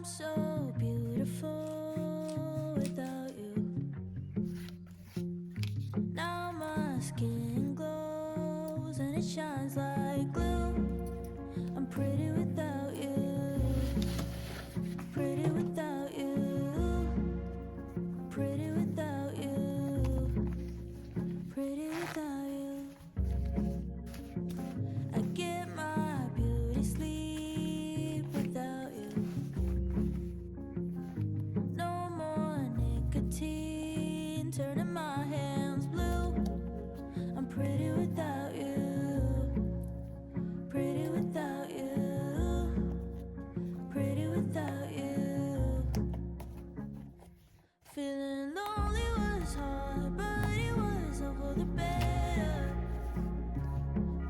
I'm so beautiful without you. Now my skin glows and it shines like glue. I'm pretty without you. Pretty without you. Pretty without you. Pretty without you. I get my beauty sleep without you. No more nicotine turning my hands blue. I'm pretty without you. Pretty without you. Pretty without you. Feeling lonely was hard, but it was all for the better.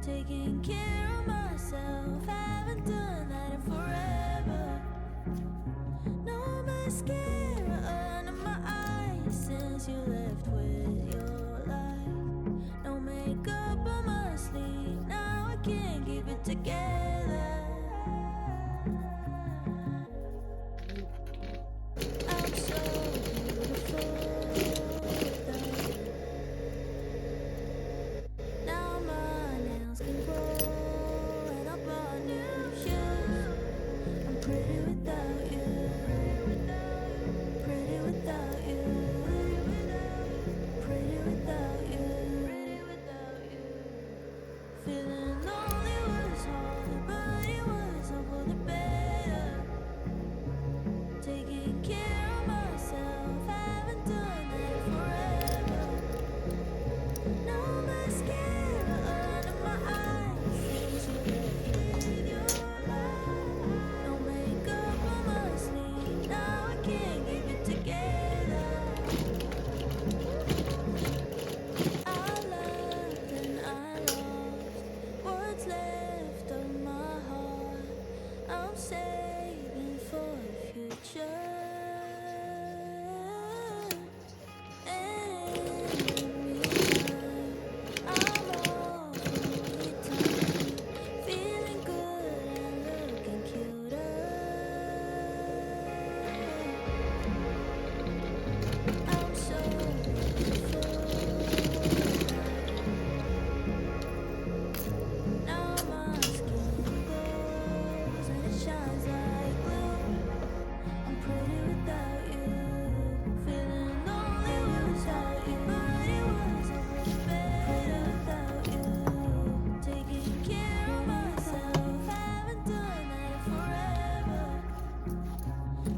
Taking care of myself, haven't done that in forever. No mascara under my eyes since you left with your life. No makeup on my sleeve, now I can't keep it together. I'm so beautiful without you. Now my nails can grow and I bought new shoes. I'm pretty without you. Pretty without you. Pretty without you. Feeling lonely was hard, but it was all for the better. Taking care of myself, haven't done that forever. No mascara under my eyes since you left with your life. No makeup on my sleeve, now I can't keep it together. I loved and I lost what's left of my heart. I'm saving for the future. And in the meantime, I'm all for me time, feeling good and looking cuter. I'm so beautiful without you. Now my skin glows and it shines like glue. I'm pretty without you. Feeling lonely without you, but it was all for the better. Pretty without you. Taking care of myself, haven't done that forever.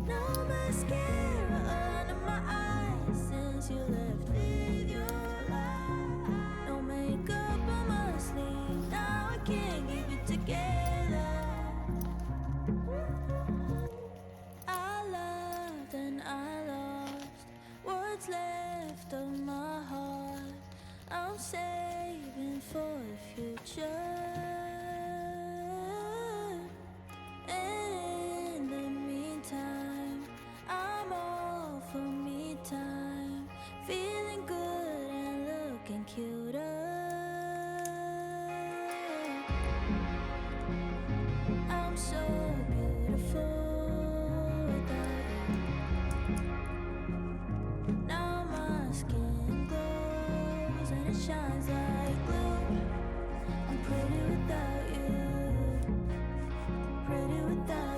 No mascara under my eyes since you left with your life. No makeup on my sleeve, now I can't keep it together. I loved and I lost what's left of my heart. I'm saving for the future. And in the meantime, I'm all for me time, feeling good and looking cuter. I'm so beautiful without you. Now my skin glows and it shines like glue. I'm pretty without you. Pretty without